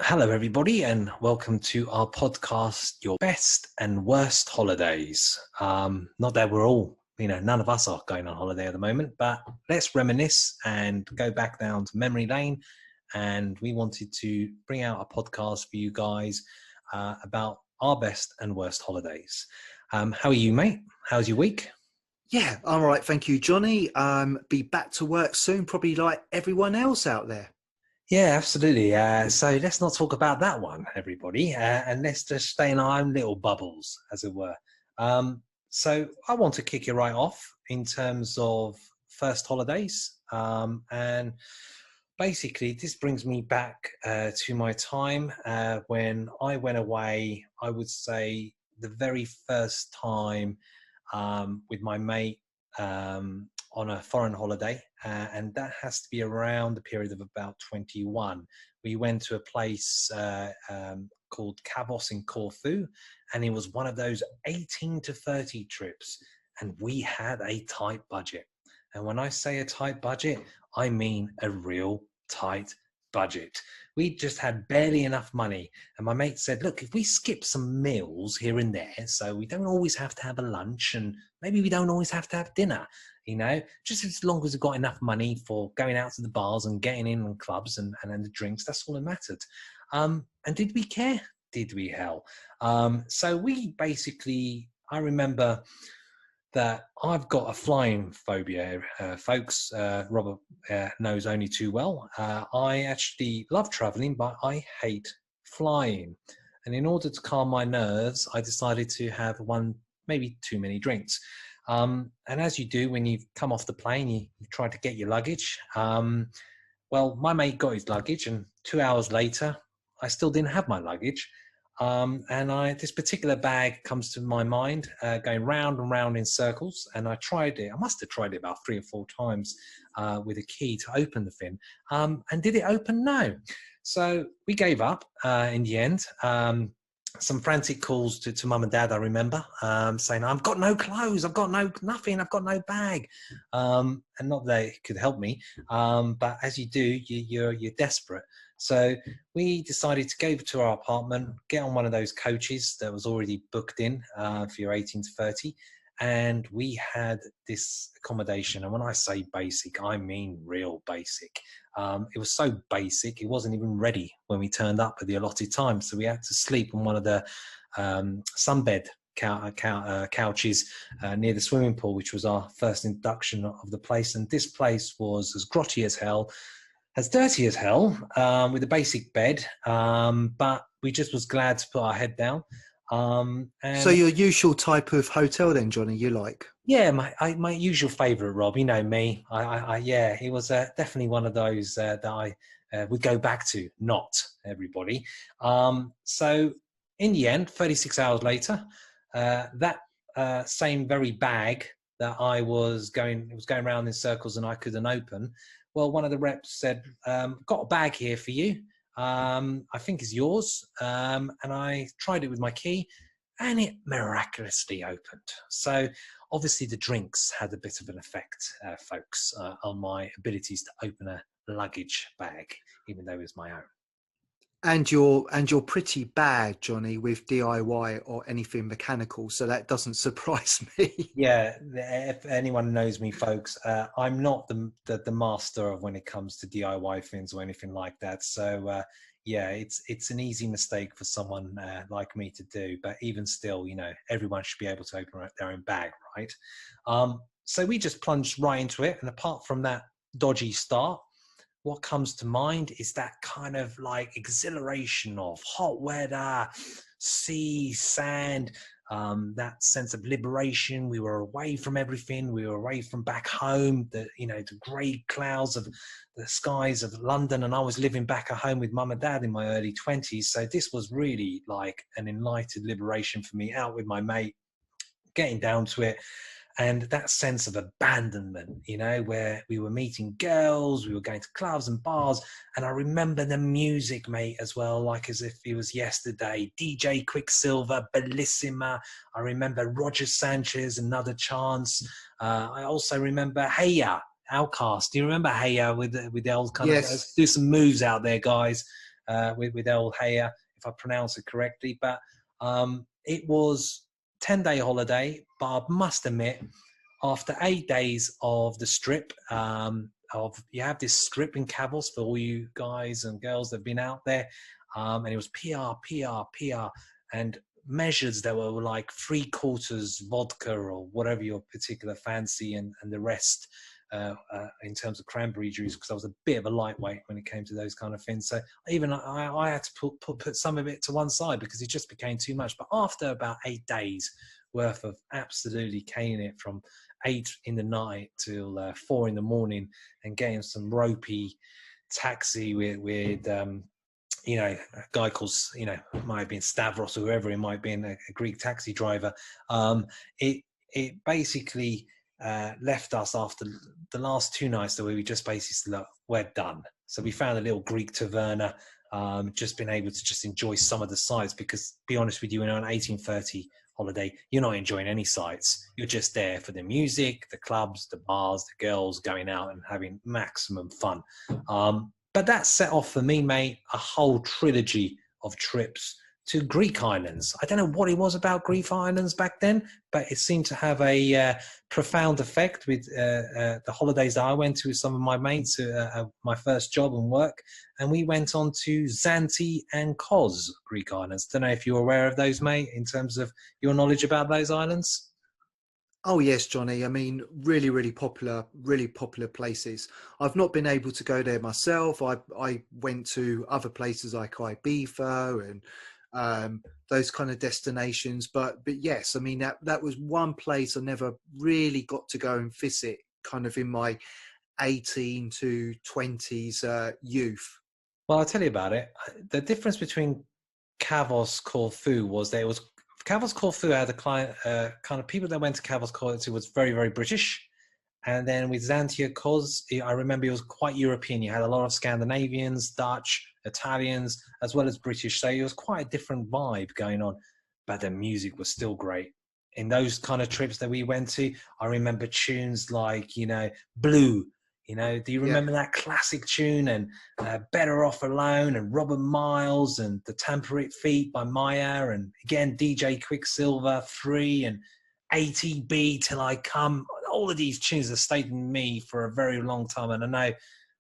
Hello, everybody, and welcome to our podcast, Your Best and Worst Holidays. Not that we're all, none of us are going on holiday at the moment, but let's reminisce and go back down to memory lane. And we wanted to bring out a podcast for you guys about our best and worst holidays. How are you, mate? How's your week? Yeah, I'm all right. Thank you, Johnny. Be back to work soon, probably like everyone else out there. Yeah, absolutely. So let's not talk about that one, everybody, and let's just stay in our own little bubbles, as it were. So I want to kick it right off in terms of first holidays. And basically, this brings me back to my time when I went away, I would say the very first time with my mate on a foreign holiday, and that has to be around the period of about 21. We went to a place called Kavos in Corfu, and it was one of those 18 to 30 trips, and we had a tight budget. And when I say a tight budget, I mean a real tight budget. We just had barely enough money. And my mate said, look, if we skip some meals here and there, so we don't always have to have a lunch, and maybe we don't always have to have dinner, just as long as we've got enough money for going out to the bars and getting in on clubs and the drinks, that's all that mattered. And did we care? Did we hell? So we basically, I remember that I've got a flying phobia, folks. Robert knows only too well. I actually love traveling, but I hate flying. And in order to calm my nerves, I decided to have one, maybe too many drinks. And as you do when you come off the plane, you try to get your luggage. Well, my mate got his luggage, and 2 hours later, I still didn't have my luggage. This particular bag comes to my mind, going round and round in circles. And I tried it. I must have tried it about 3 or 4 times with a key to open the fin. And did it open? No. So we gave up in the end. Some frantic calls to mum and dad, I remember, saying, I've got no clothes, I've got nothing, I've got no bag. And not that it could help me, but as you do, you're desperate. So we decided to go to our apartment, get on one of those coaches that was already booked in for your 18 to 30. And we had this accommodation. And when I say basic, I mean real basic. It was so basic, it wasn't even ready when we turned up at the allotted time. So we had to sleep on one of the sunbed couches near the swimming pool, which was our first induction of the place. And this place was as grotty as hell, as dirty as hell, with a basic bed. But we just was glad to put our head down. So your usual type of hotel then, Johnny, you like? Yeah, my usual favourite, Rob. You know me. Yeah, it was definitely one of those that I would go back to. Not everybody. So in the end, 36 hours later, that same very bag that it was going around in circles and I couldn't open. Well, one of the reps said, "Got a bag here for you. I think is yours." And I tried it with my key, and it miraculously opened. So obviously the drinks had a bit of an effect, folks, on my abilities to open a luggage bag, even though it was my own. And you're pretty bad, Johnny, with DIY or anything mechanical, so that doesn't surprise me. Yeah, if anyone knows me, folks, I'm not the master of when it comes to DIY things or anything like that. So yeah, it's an easy mistake for someone like me to do. But even still, everyone should be able to open their own bag, right? So we just plunged right into it, and apart from that dodgy start, what comes to mind is that kind of like exhilaration of hot weather, sea, sand, that sense of liberation. We were away from everything. We were away from back home, the grey clouds of the skies of London. And I was living back at home with mum and dad in my early 20s. So this was really like an enlightened liberation for me, out with my mate, getting down to it. And that sense of abandonment, where we were meeting girls, we were going to clubs and bars. And I remember the music, mate, as well, like as if it was yesterday. DJ Quicksilver, Bellissima. I remember Roger Sanchez, Another Chance. I also remember Hey Ya, Outcast. Do you remember Hey Ya with the old kind Yes. of, do some moves out there, guys. with El Haya, if I pronounce it correctly. But it was 10-day holiday. But I must admit, after 8 days of the strip, you have this strip in Cavos for all you guys and girls that have been out there, and it was PR, and measures that were like 3/4 vodka or whatever your particular fancy, and the rest in terms of cranberry juice, because I was a bit of a lightweight when it came to those kind of things. So even I had to put some of it to one side because it just became too much. But after about 8 days worth of absolutely caning it from 8 in the night till 4 in the morning, and getting some ropey taxi with a guy called, might have been Stavros or whoever it might be, a Greek taxi driver. It basically left us after the last 2 nighs that we just basically said, look, we're done. So we found a little Greek taverna, just been able to just enjoy some of the sights, because be honest with you, on an 1830 holiday, you're not enjoying any sights. You're just there for the music, the clubs, the bars, the girls, going out and having maximum fun. But that set off for me, mate, a whole trilogy of trips to Greek islands. I don't know what it was about Greek islands back then, but it seemed to have a profound effect with the holidays that I went to with some of my mates, my first job and work. And we went on to Zante and Kos Greek islands. Don't know if you're aware of those, mate, in terms of your knowledge about those islands. Oh yes, Johnny. I mean, really popular places. I've not been able to go there myself. I went to other places like Ibiza and those kind of destinations. But yes, I mean that was one place I never really got to go and visit, kind of in my 18 to 20s youth. Well, I'll tell you about it. The difference between Kavos Corfu was that it was Kavos Corfu had a kind of people that went to Kavos Corfu was very, very British. And then with Zante Kos, I remember it was quite European. You had a lot of Scandinavians, Dutch, Italians, as well as British. So it was quite a different vibe going on. But the music was still great. In those kind of trips that we went to, I remember tunes like, Blue. Do you remember that classic tune, and Better Off Alone, and Robert Miles, and The Temperate Feet by Maya, and again, DJ Quicksilver, Free, and ATB, Till I Come. All of these tunes have stayed with me for a very long time. And I know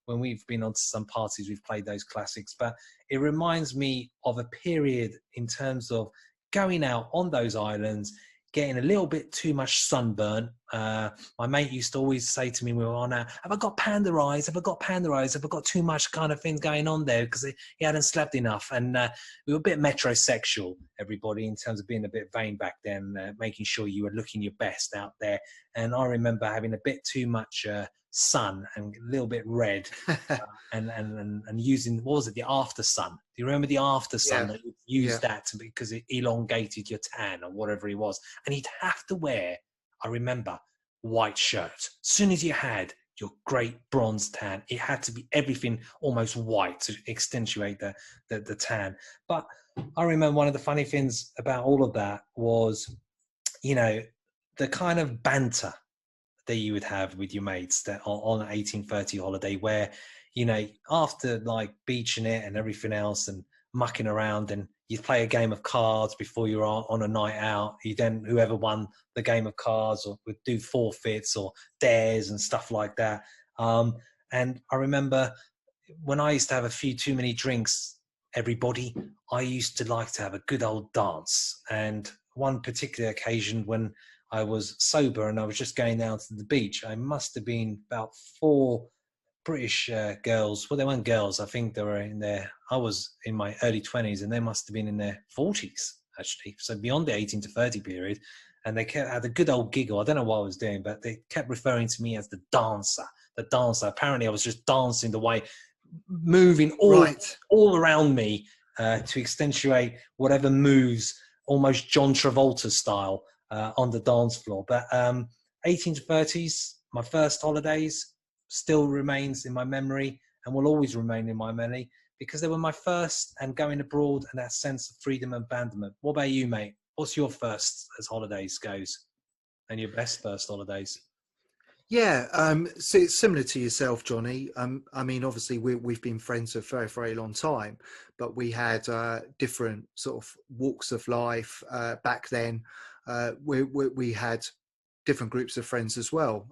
when we've been on to some parties, we've played those classics, but it reminds me of a period in terms of going out on those islands, getting a little bit too much sunburn. My mate used to always say to me when we were on out, have I got panda eyes? Have I got panda eyes? Have I got too much kind of things going on there? Because he hadn't slept enough. And we were a bit metrosexual, everybody, in terms of being a bit vain back then, making sure you were looking your best out there. And I remember having a bit too much sun and a little bit red and using, what was it, the after sun? Do you remember the after sun? That you used that because it elongated your tan or whatever it was? And you'd have to wear, I remember, white shirt. As soon as you had your great bronze tan, it had to be everything almost white to accentuate the tan. But I remember one of the funny things about all of that was, the kind of banter that you would have with your mates that on an 1830 holiday, where, after like beaching it and everything else and mucking around, and you'd play a game of cards before you're on a night out. You then, whoever won the game of cards or would do forfeits or dares and stuff like that. And I remember when I used to have a few too many drinks, everybody, I used to like to have a good old dance. And one particular occasion when I was sober and I was just going down to the beach, I must have been about 4 British girls. Well, they weren't girls. I think they were I was in my early 20s and they must have been in their 40s, actually. So beyond the 18 to 30 period. And they had a good old giggle. I don't know what I was doing, but they kept referring to me as the dancer. The dancer. Apparently I was just dancing the way, moving all around me to accentuate whatever moves, almost John Travolta style, on the dance floor. But 18 to 30s, my first holidays, still remains in my memory and will always remain in my memory because they were my first, and going abroad and that sense of freedom and abandonment. What about you, mate? What's your first as holidays goes, and your best first holidays? Yeah, so it's similar to yourself, Johnny. I mean, obviously we've been friends for a very, very long time, but we had different sort of walks of life back then. We had different groups of friends as well.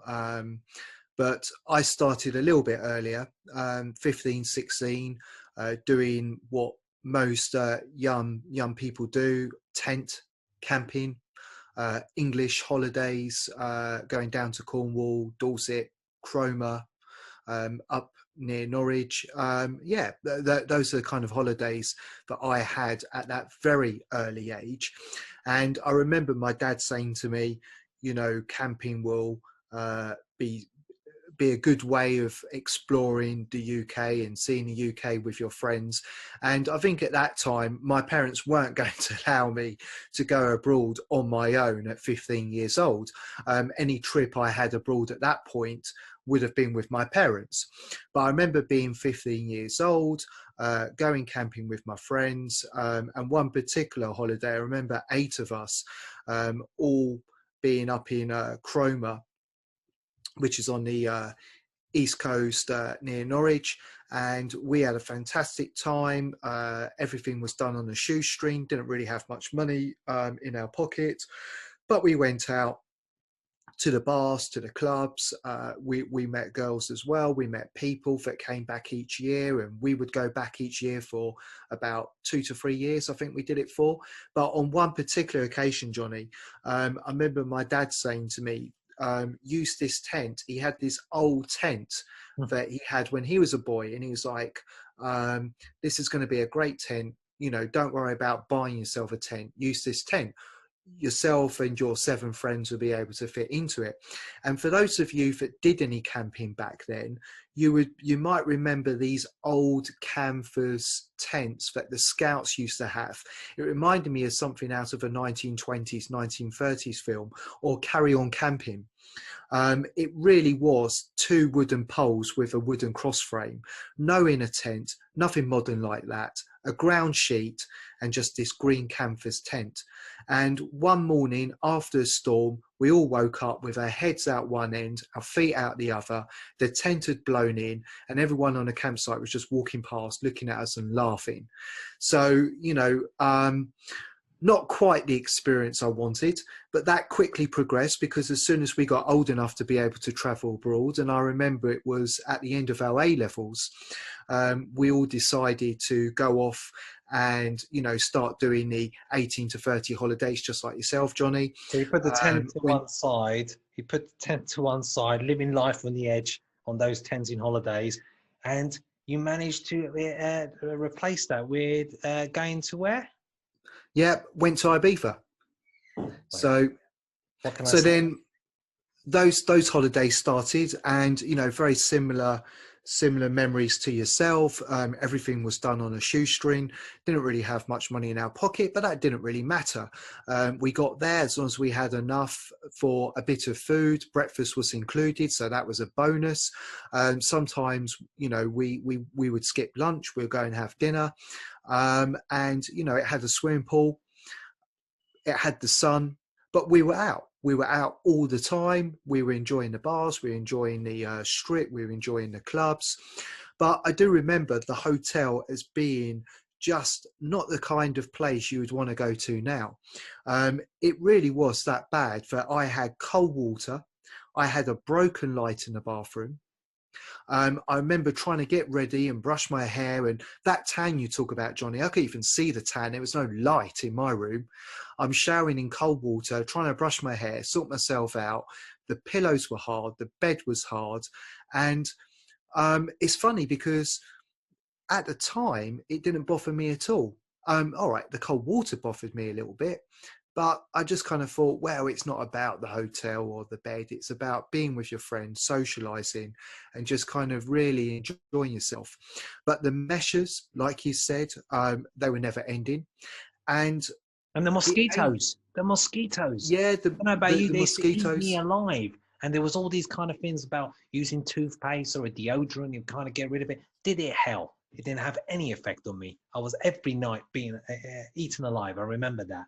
But I started a little bit earlier, 15, 16, doing what most young people do: tent camping, English holidays, going down to Cornwall, Dorset, Cromer, up near Norwich. Yeah, those are the kind of holidays that I had at that very early age. And I remember my dad saying to me, you know, camping will be a good way of exploring the UK and seeing the UK with your friends. And I think at that time, my parents weren't going to allow me to go abroad on my own at 15 years old. Any trip I had abroad at that point would have been with my parents. But I remember being 15 years old, going camping with my friends. And one particular holiday, I remember 8 of us all being up in Cromer, which is on the east coast near Norwich, and we had a fantastic time. Everything was done on a shoestring, didn't really have much money in our pocket, but we went out to the bars, to the clubs. We met girls as well. We met people that came back each year, and we would go back each year for about 2 to 3 years, I think we did it for. But on one particular occasion, Johnny, I remember my dad saying to me, use this tent. He had this old tent that he had when he was a boy, and he was like, this is going to be a great tent. You know, don't worry about buying yourself a tent. Use this tent. Yourself and your 7 friends will be able to fit into it. And for those of you that did any camping back then, you might remember these old canvas tents that the scouts used to have. It reminded me of something out of a 1920s 1930s film, or Carry On Camping. It really was 2 wooden poles with a wooden cross frame, no inner tent, nothing modern like that, a ground sheet, and just this green canvas tent. And one morning after a storm, we all woke up with our heads out one end, our feet out the other. The tent had blown in, and everyone on the campsite was just walking past, looking at us and laughing. So, you know, not quite the experience I wanted, but that quickly progressed, because as soon as we got old enough to be able to travel abroad, and I remember it was at the end of our A levels, we all decided to go off and, you know, start doing the 18 to 30 holidays, just like yourself, Johnny. So you put the tent to one side. You put the tent to one side, living life on the edge on those tenting holidays, and you managed to replace that with going to where? Yeah, went to Ibiza. So, what can I say? Then those holidays started, and, you know, very similar memories to yourself. Everything was done on a shoestring. Didn't really have much money in our pocket, but that didn't really matter. We got there as long as we had enough for a bit of food. Breakfast was included, so that was a bonus. Sometimes, you know, we would skip lunch. We'll go and have dinner. And, you know, it had a swimming pool. It had the sun, but we were out. We were out all the time. We were enjoying the bars. We were enjoying the strip. We were enjoying the clubs. But I do remember the hotel as being just not the kind of place you would want to go to now. It really was that bad that I had cold water. I had a broken light in the bathroom. I remember trying to get ready and brush my hair, and that tan you talk about, Johnny, I could even see the tan. There was no light in my room. I'm showering in cold water, trying to brush my hair, sort myself out. The pillows were hard. The bed was hard. And it's funny because at the time, it didn't bother me at all. All right, the cold water bothered me a little bit. But I just kind of thought, well, it's not about the hotel or the bed. It's about being with your friends, socializing, and just kind of really enjoying yourself. But the measures, like you said, they were never ending. And the mosquitoes. The mosquitoes. Yeah, I don't know about you, the they used to eat mosquitoes. me alive. And there was all these kind of things about using toothpaste or a deodorant, you kind of get rid of it. Did it help? It didn't have any effect on me. I was every night being eaten alive. I remember that.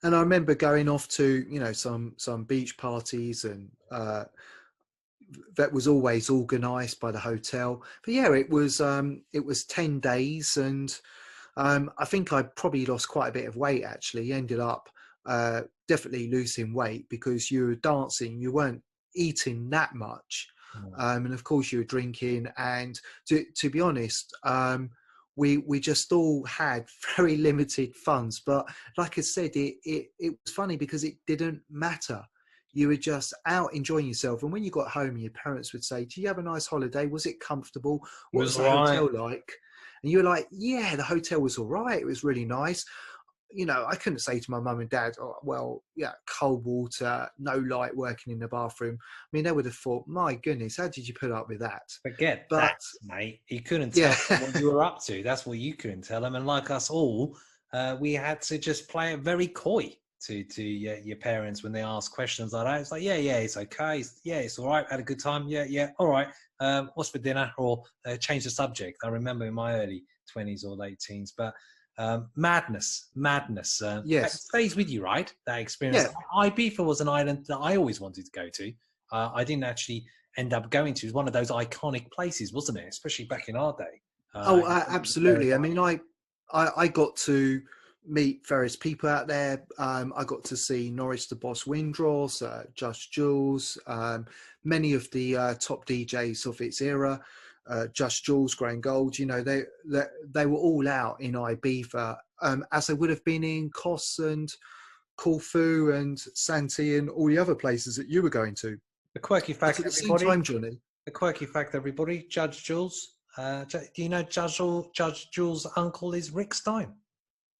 And I remember going off to, you know, some beach parties and that was always organised by the hotel. But yeah, it was 10 days, and I think I probably lost quite a bit of weight. Actually, ended up definitely losing weight because you were dancing, you weren't eating that much, and of course you were drinking. And to be honest, we just all had very limited funds. But like I said, it was funny because it didn't matter. You were just out enjoying yourself. And when you got home, your parents would say, "Do you have a nice holiday? Was it comfortable? What was the hotel like?" And you were like, "Yeah, the hotel was all right. It was really nice." You know, I couldn't say to my mum and dad, "Oh, well, yeah, cold water, no light working in the bathroom." I mean, they would have thought, "My goodness, how did you put up with that?" Forget But that, mate. You couldn't tell yeah, them what you were up to. That's what you couldn't tell them. And like us all, we had to just play it very coy to your parents when they ask questions like that. It's like, yeah, it's okay. Yeah, it's all right. Had a good time. Yeah, all right. What's for dinner? Or change the subject. I remember in my early 20s or late teens, but madness. That yes, stays with you, right? That experience. yeah. Ibiza was an island that I always wanted to go to. I didn't actually end up going to. It was one of those iconic places, wasn't it? Especially back in our day. Oh, In terms of the absolutely. I paradise. mean, I got to meet various people out there. I got to see Norris the Boss Windross, Just Jules, many of the top DJs of its era, Just Jules, Graham Gold. You know, they were all out in Ibiza, as they would have been in Kos and Corfu and Santi and all the other places that you were going to. The quirky But fact, at the same everybody. time, Johnny, The quirky fact, everybody. Judge Jules. Do you know Judge Jules' uncle is Rick Stein?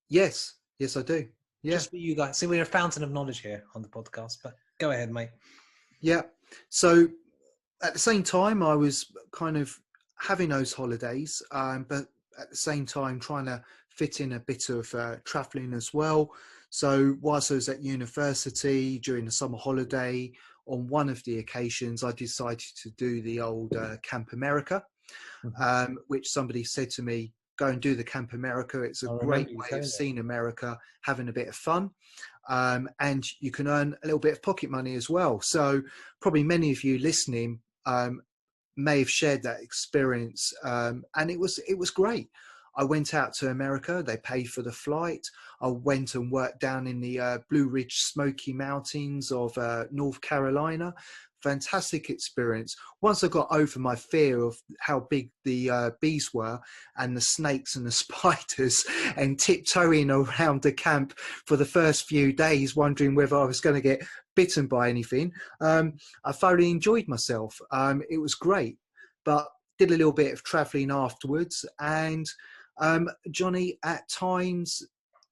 yes, I do. Yeah. Just for you guys. See, we're a fountain of knowledge here on the podcast. But go ahead, mate. Yeah. So at the same time, I was kind of having those holidays, but at the same time trying to fit in a bit of traveling as well. So whilst I was at university during the summer holiday, on one of the occasions, I decided to do the old Camp America, which somebody said to me, "Go and do the Camp America. It's a I great remember you way of saying that. seeing America, having a bit of fun." And you can earn a little bit of pocket money as well. So probably many of you listening may have shared that experience, and it was great. I went out to America. They paid for the flight. I went and worked down in the Blue Ridge Smoky Mountains of North Carolina. Fantastic experience. Once I got over my fear of how big the bees were and the snakes and the spiders, and tiptoeing around the camp for the first few days, wondering whether I was going to get bitten by anything, I thoroughly enjoyed myself. It was great, but did a little bit of traveling afterwards. And Johnny, at times,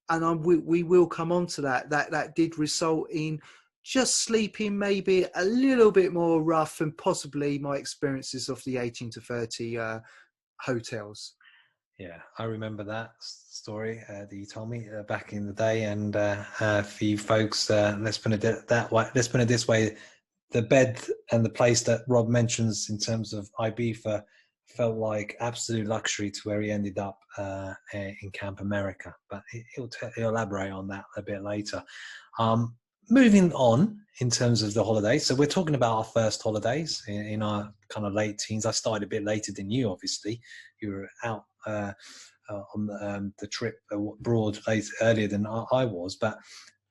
and we will come on to that did result in just sleeping maybe a little bit more rough, and possibly my experiences of the 18 to 30 hotels. Yeah, I remember that story that you told me back in the day. And for you folks, let's put it that way. Let's put it this way: the bed and the place that Rob mentions in terms of Ibiza felt like absolute luxury to where he ended up in Camp America. But he'll elaborate on that a bit later. Moving on in terms of the holidays. So we're talking about our first holidays in our kind of late teens. I started a bit later than you, obviously. You were out on the trip abroad earlier than I was. But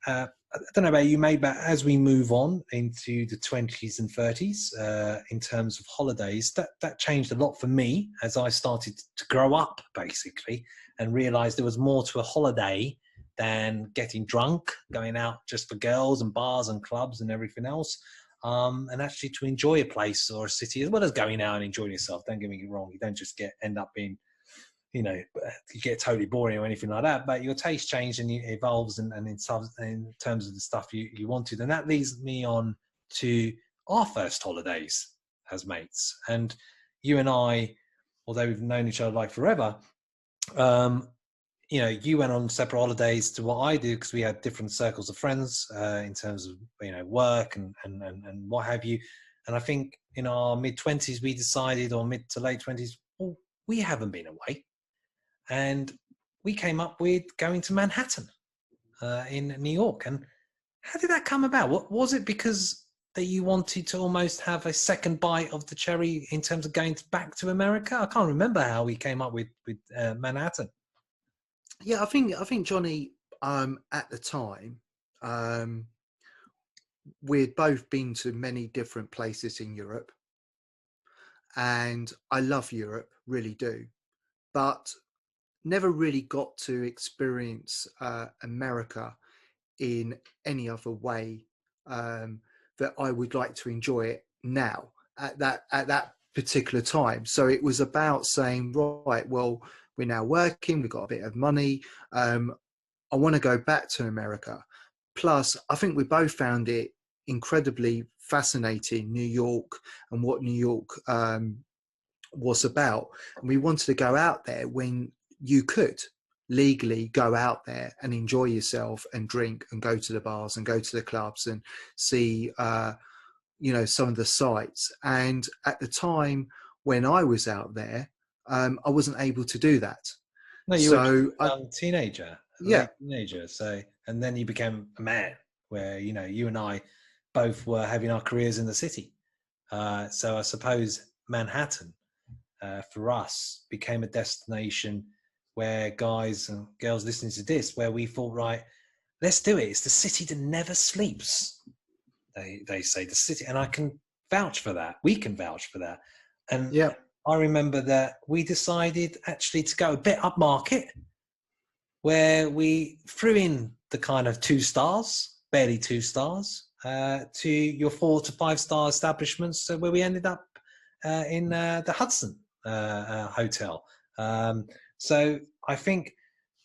I don't know about you, mate, but as we move on into the 20s and 30s, in terms of holidays, that changed a lot for me as I started to grow up, basically, and realised there was more to a holiday than getting drunk, going out just for girls and bars and clubs and everything else, and actually to enjoy a place or a city, as well as going out and enjoying yourself. Don't get me wrong, you don't just end up being, you get totally boring or anything like that, but your taste changes and it evolves, and in terms of the stuff you wanted. And that leads me on to our first holidays as mates. And you and I, although we've known each other like forever, you went on separate holidays to what I did because we had different circles of friends in terms of work and what have you. And I think in our mid-20s we decided, or mid to late 20s, well, we haven't been away, and we came up with going to Manhattan in New York. And how did that come about? What was it? Because that you wanted to almost have a second bite of the cherry in terms of going back to America? I can't remember how we came up with Manhattan. Yeah, I think Johnny, at the time, we'd both been to many different places in Europe, and I love Europe, really do, but never really got to experience America in any other way that I would like to enjoy it now at that particular time. So it was about saying, right, well, we're now working, we've got a bit of money. I want to go back to America. Plus, I think we both found it incredibly fascinating, New York, and what New York was about. And we wanted to go out there when you could legally go out there and enjoy yourself and drink and go to the bars and go to the clubs and see some of the sights. And at the time when I was out there, I wasn't able to do that. No, you were So a young teenager, a yeah, late teenager. So, and then you became a man, where you and I both were having our careers in the city. So I suppose Manhattan, for us, became a destination where guys and girls listening to this, where we thought, right, let's do it. It's the city that never sleeps. They say the city, and I can vouch for that. We can vouch for that. And yeah, I remember that we decided actually to go a bit upmarket, where we threw in the kind of 2 stars, barely 2 stars, to your 4 to 5 star establishments, where we ended up in the Hudson Hotel. So I think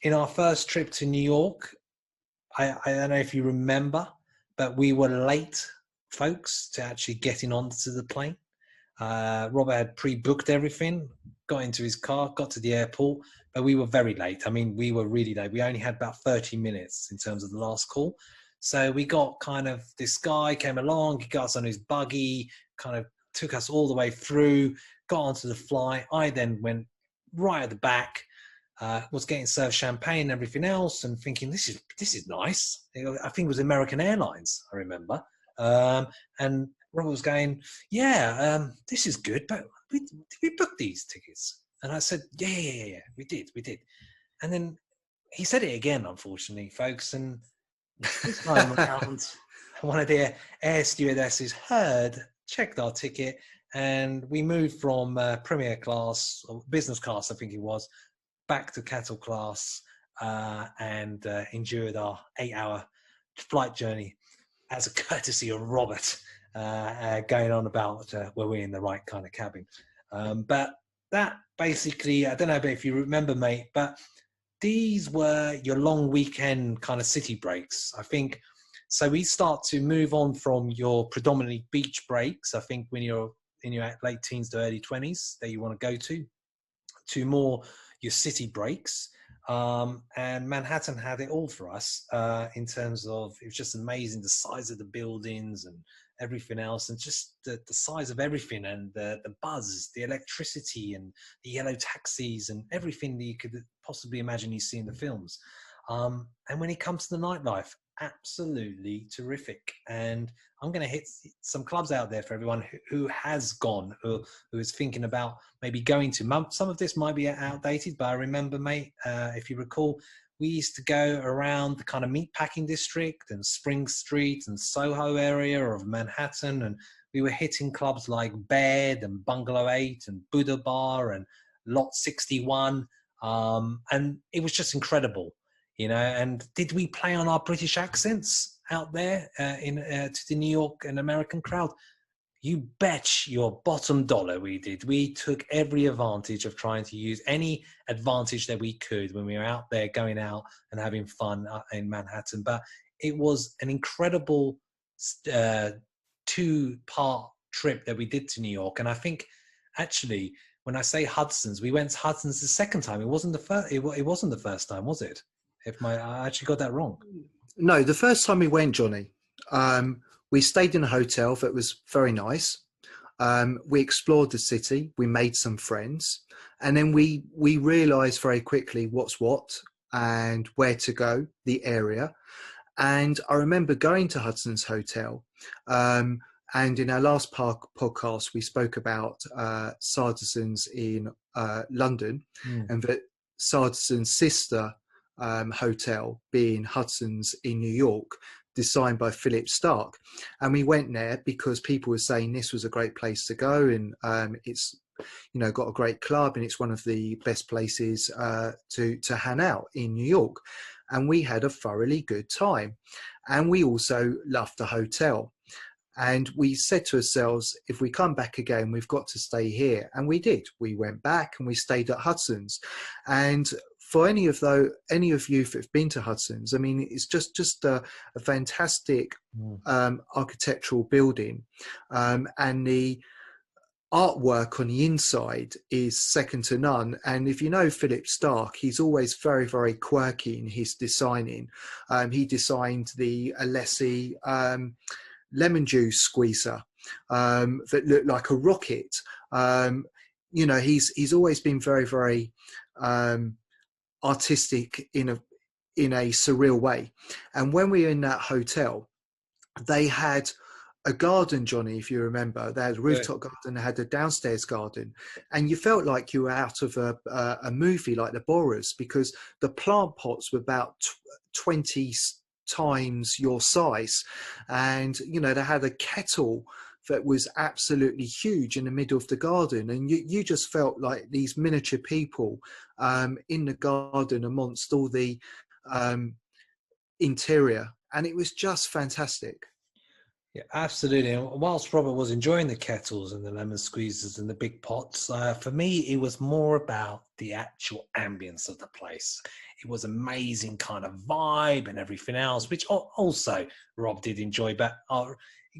in our first trip to New York, I don't know if you remember, but we were late, folks, to actually getting onto the plane. Robert had pre-booked everything, got into his car, got to the airport, but we were very late. I mean, we were really late. We only had about 30 minutes in terms of the last call. So we got this guy came along, he got us on his buggy, kind of took us all the way through, got onto the flight. I then went right at the back, was getting served champagne and everything else, and thinking, this is nice. I think it was American Airlines, I remember. And Robert was going, yeah, this is good, but did we book these tickets? And I said, yeah, we did. And then he said it again, unfortunately, folks. And this time around, one of the air stewardesses checked our ticket, and we moved from premier class, or business class, I think it was, back to cattle class, and endured our 8-hour flight journey as a courtesy of Robert, going on about were we in the right kind of cabin. But that basically, I don't know if you remember, mate, but these were your long weekend kind of city breaks, I think. So we start to move on from your predominantly beach breaks, I think, when you're in your late teens to early 20s that you want to go to more your city breaks. And Manhattan had it all for us, in terms of, it was just amazing, the size of the buildings and everything else, and just the size of everything, and the buzz, the electricity, and the yellow taxis, and everything that you could possibly imagine you see in the films. And when it comes to the nightlife, absolutely terrific. And I'm going to hit some clubs out there for everyone who has gone, who is thinking about maybe going to. Some of this might be outdated, but I remember, mate, if you recall, we used to go around the kind of meatpacking district and Spring Street and Soho area of Manhattan, and we were hitting clubs like Bed and Bungalow 8 and Buddha Bar and Lot 61, and it was just incredible. And did we play on our British accents out there to the New York and American crowd? You bet your bottom dollar we did. We took every advantage of trying to use any advantage that we could when we were out there going out and having fun in Manhattan. But it was an incredible 2-part trip that we did to New York. And I think, actually, when I say Hudson's, we went to Hudson's the second time. It wasn't the first. It wasn't the first time, was it? I actually got that wrong. No, the first time we went, Johnny, we stayed in a hotel that was very nice. We explored the city. We made some friends, and then we realised very quickly what's what and where to go, the area. And I remember going to Hudson's Hotel, And in our last podcast, we spoke about Sardison's in London, Mm. and that Sardison's sister hotel being Hudson's in New York, designed by Philip Stark. And we went there because people were saying this was a great place to go, and it's got a great club, and it's one of the best places to hang out in New York. And we had a thoroughly good time, and we also loved the hotel. And we said to ourselves, if we come back again, we've got to stay here. And we did. We went back and we stayed at Hudson's. And for any of you that have been to Hudson's, I mean, it's just a fantastic architectural building, and the artwork on the inside is second to none. And if you know Philip Stark, he's always very, very quirky in his designing. He designed the Alessi lemon juice squeezer that looked like a rocket. He's always been very, very artistic in a surreal way. And when we were in that hotel, they had a garden, Johnny, if you remember. They had a rooftop garden, they had a downstairs garden, and you felt like you were out of a movie like The Borers, because the plant pots were about 20 times your size, and they had a kettle that was absolutely huge in the middle of the garden, and you just felt like these miniature people in the garden amongst all the interior, and it was just fantastic. Yeah, absolutely. And whilst Robert was enjoying the kettles and the lemon squeezes and the big pots, for me, it was more about the actual ambience of the place. It was amazing kind of vibe and everything else, which also Rob did enjoy. But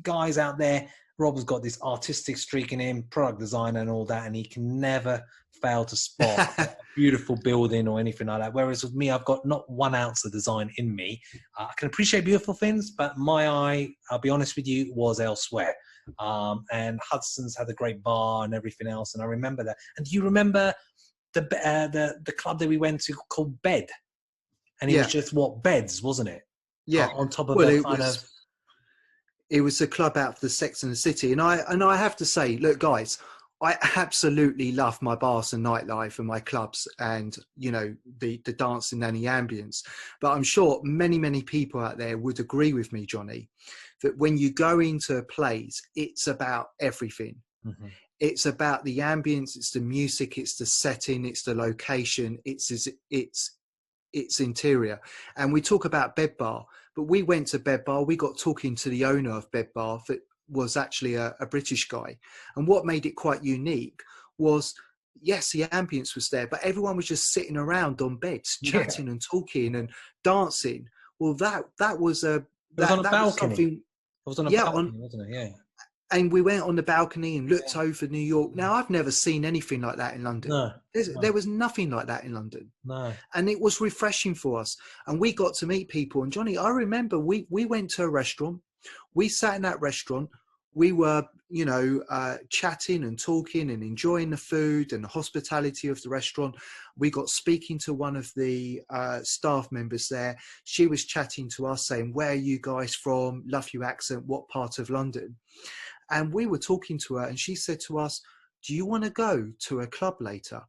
guys out there, Rob's got this artistic streak in him, product design and all that, and he can never fail to spot a beautiful building or anything like that. Whereas with me, I've got not 1 ounce of design in me. I can appreciate beautiful things, but my eye, I'll be honest with you, was elsewhere. And Hudson's had a great bar and everything else, and I remember that. And do you remember the club that we went to called Bed? And it was just beds, wasn't it? Yeah. On top of it kind of. It was a club out of the Sex and the City, and I have to say, look, guys, I absolutely love my bars and nightlife and my clubs, and the dancing and the ambience. But I'm sure many people out there would agree with me, Johnny, that when you go into a place, it's about everything. Mm-hmm. It's about the ambience, it's the music, it's the setting, it's the location, it's interior. And we talk about Bed Bar, but we went to Bed Bar, we got talking to the owner of Bed Bar that was actually a British guy. And what made it quite unique was, yes, the ambience was there, but everyone was just sitting around on beds, chatting and talking and dancing. Well, that was a... It was on a balcony. It was on a balcony, wasn't it? Yeah. And we went on the balcony and looked over New York. Now, I've never seen anything like that in London. No. There was nothing like that in London. No. And it was refreshing for us. And we got to meet people. And Johnny, I remember we went to a restaurant. We sat in that restaurant. We were, chatting and talking and enjoying the food and the hospitality of the restaurant. We got speaking to one of the staff members there. She was chatting to us saying, where are you guys from? Love your accent. What part of London? And we were talking to her, and she said to us, do you want to go to a club later?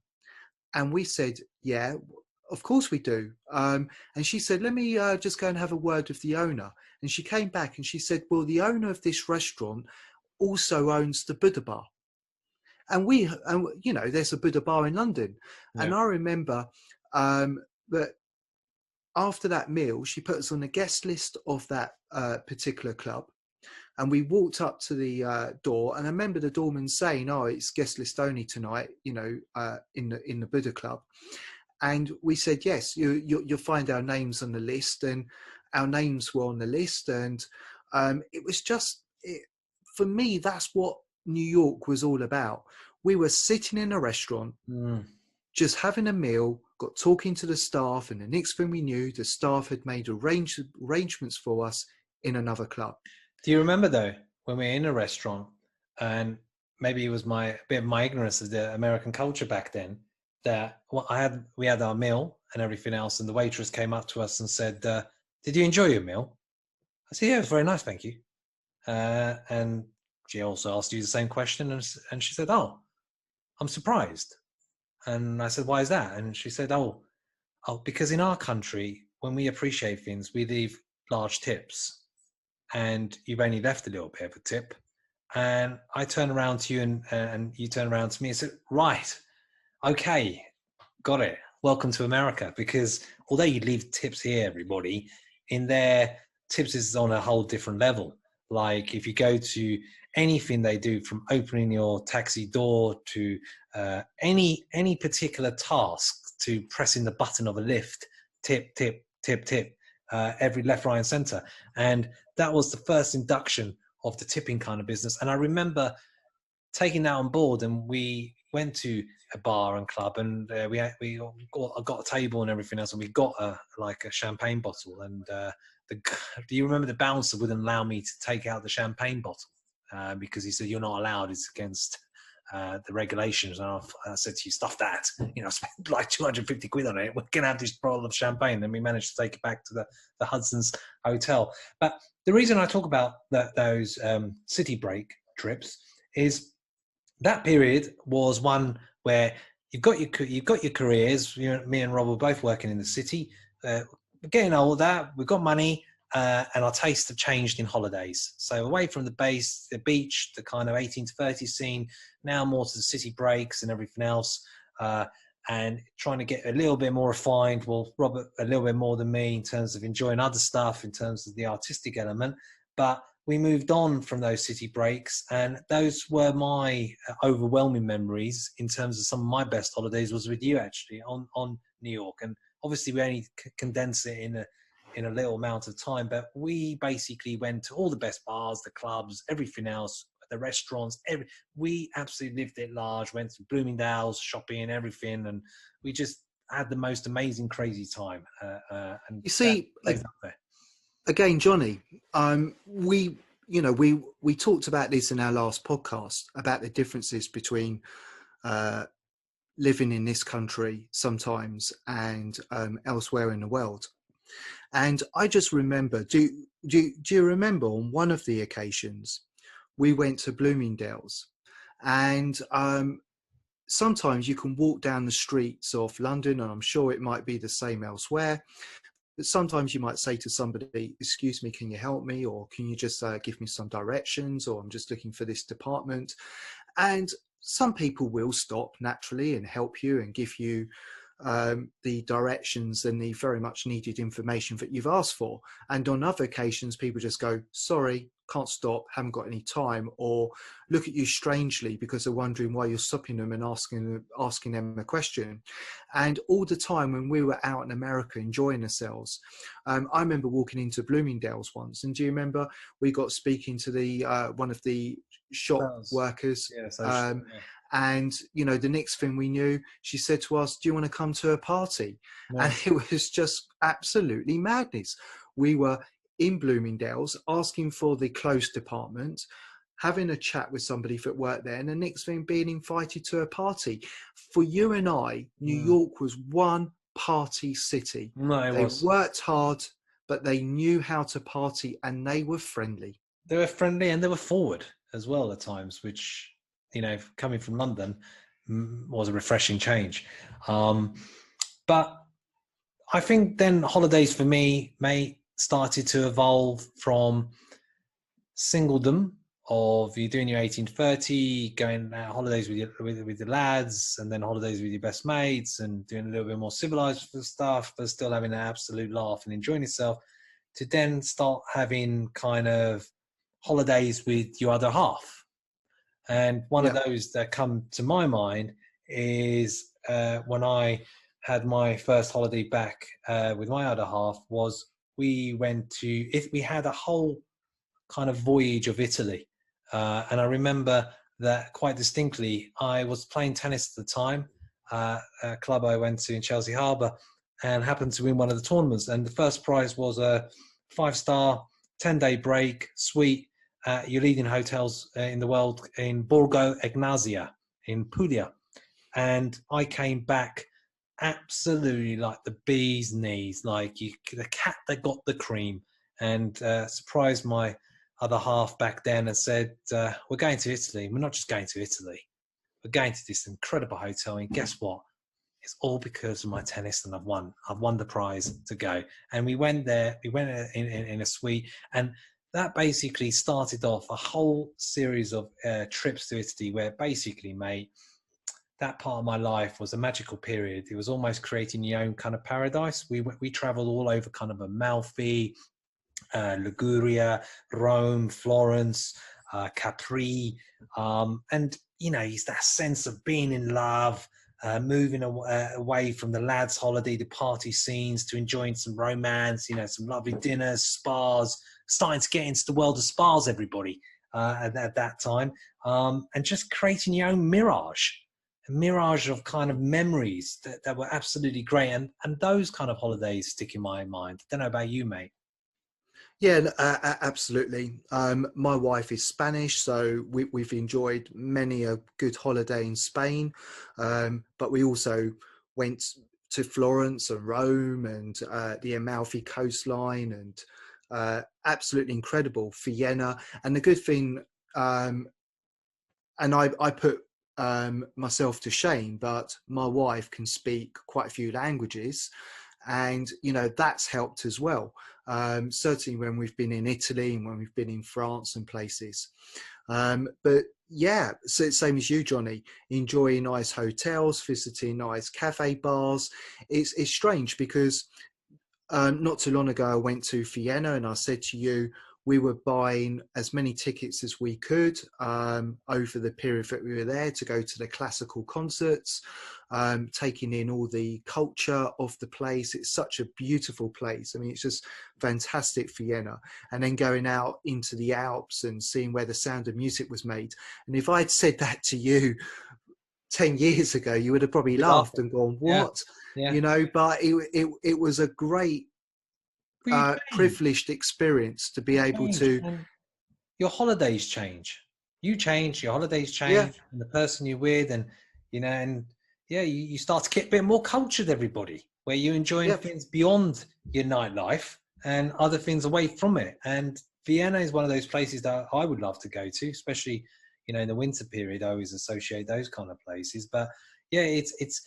And we said, yeah, of course we do. And she said, let me just go and have a word with the owner. And she came back and she said, well, the owner of this restaurant also owns the Buddha Bar. And there's a Buddha Bar in London. Yeah. And I remember that after that meal, she put us on the guest list of that particular club. And we walked up to the door, and I remember the doorman saying, "Oh, it's guest list only tonight, in the Buddha Club." And we said, "Yes, you'll find our names on the list," and our names were on the list. And it was for me, that's what New York was all about. We were sitting in a restaurant, just having a meal, got talking to the staff, and the next thing we knew, the staff had made arrangements for us in another club. Do you remember though, when we were in a restaurant, and maybe it was a bit of my ignorance of the American culture back then, that we had our meal and everything else, and the waitress came up to us and said, "Did you enjoy your meal?" I said, "Yeah, it was very nice, thank you." And she also asked you the same question, and she said, "Oh, I'm surprised." And I said, "Why is that?" And she said, "Oh, because in our country, when we appreciate things, we leave large tips, and you've only left a little bit of a tip." And I turn around to you, and you turn around to me and said, "Right, okay, got it. Welcome to America." Because although you leave tips here, everybody, in there, tips is on a whole different level. Like if you go to anything they do, from opening your taxi door to any particular task, to pressing the button of a lift, tip, tip, tip, tip, every left, right, and center. And that was the first induction of the tipping kind of business. And I remember taking that on board, and we went to a bar and club, and we got a table and everything else, and we got a champagne bottle. And do you remember the bouncer wouldn't allow me to take out the champagne bottle because he said, "You're not allowed. It's against the regulations." And I said to you, "Stuff that. I spent like 250 quid on it. We're gonna have this bottle of champagne." Then we managed to take it back to the Hudson's Hotel. But the reason I talk about those city break trips is that period was one where you've got your careers. Me and Rob were both working in the city. We're getting older. We've got money, and our tastes have changed in holidays. So away from the beach, the kind of 18 to 30 scene, now more to the city breaks and everything else, and trying to get a little bit more refined. Well, Robert a little bit more than me in terms of enjoying other stuff, in terms of the artistic element, but we moved on from those city breaks, and those were my overwhelming memories in terms of some of my best holidays was with you actually on New York. And obviously we only condense it in a little amount of time, but we basically went to all the best bars, the clubs, everything else, the restaurants. We absolutely lived it large, went to Bloomingdale's, shopping, everything, and we just had the most amazing, crazy time. And You see, that stays up there. Again, Johnny, we talked about this in our last podcast about the differences between living in this country sometimes and elsewhere in the world. And I just remember, do you remember on one of the occasions we went to Bloomingdale's, and sometimes you can walk down the streets of London, and I'm sure it might be the same elsewhere. But sometimes you might say to somebody, "Excuse me, can you help me?" Or "Can you just give me some directions?" Or "I'm just looking for this department." And some people will stop naturally and help you and give you the directions and the very much needed information that you've asked for. And on other occasions, people just go, "Sorry, can't stop, haven't got any time," or look at you strangely because they're wondering why you're stopping them and asking them a question. And all the time when we were out in America enjoying ourselves, I remember walking into Bloomingdale's once, and do you remember we got speaking to the one of the shop workers? Yeah, and the next thing we knew, she said to us, "Do you want to come to a party?" Yeah. And it was just absolutely madness. We were in Bloomingdale's asking for the clothes department, having a chat with somebody that worked there, and the next thing being invited to a party. For you and I, New York was one party city. They worked hard, but they knew how to party, and they were friendly. They were friendly, and they were forward as well at times, which, coming from London, was a refreshing change. But I think then holidays for me started to evolve from singledom of you doing your 1830, going out holidays with your lads, and then holidays with your best mates, and doing a little bit more civilized stuff, but still having an absolute laugh and enjoying yourself, to then start having kind of holidays with your other half. And one of those that come to my mind is when I had my first holiday back with my other half, was we had a whole kind of voyage of Italy. And I remember that quite distinctly. I was playing tennis at the time, a club I went to in Chelsea Harbour, and happened to win one of the tournaments. And the first prize was a 5-star, 10-day break suite at your leading hotels in the world in Borgo Egnazia in Puglia. And I came back absolutely like the bee's knees, like the cat that got the cream, and surprised my other half back then and said, we're going to Italy. We're not just going to Italy. We're going to this incredible hotel. And guess what? It's all because of my tennis, and I've won. I've won the prize to go. And we went there. We went in a suite, and that basically started off a whole series of trips to Italy, where basically, mate, that part of my life was a magical period. It was almost creating your own kind of paradise. We traveled all over kind of Amalfi, Liguria, Rome, Florence, Capri, and it's that sense of being in love. Moving away from the lads' holiday, the party scenes, to enjoying some romance, some lovely dinners, spas, starting to get into the world of spas, everybody, at that time, and just creating your own a mirage of kind of memories that were absolutely great. And those kind of holidays stick in my mind. I don't know about you, mate. Yeah, absolutely. My wife is Spanish, so we've enjoyed many a good holiday in Spain. But we also went to Florence and Rome and the Amalfi coastline, and absolutely incredible Vienna. And the good thing, and I put myself to shame, but my wife can speak quite a few languages, and that's helped as well. Certainly when we've been in Italy and when we've been in France and places. But yeah, so same as you, Johnny, enjoying nice hotels, visiting nice cafe bars. It's strange because not too long ago I went to Vienna, and I said to you, we were buying as many tickets as we could over the period that we were there to go to the classical concerts, taking in all the culture of the place. It's such a beautiful place. I mean, it's just fantastic, Vienna. And then going out into the Alps and seeing where the Sound of Music was made. And if I'd said that to you 10 years ago, you would have probably laughed and gone, what? Yeah. But it was a great privileged experience to be able to. And your holidays change. You change, your holidays Yeah, change, and the person you're with, and you start to get a bit more cultured, everybody, where you're enjoying yeah, things beyond your nightlife and other things away from it. And Vienna is one of those places that I would love to go to, especially in the winter period. I always associate those kind of places. But yeah, it's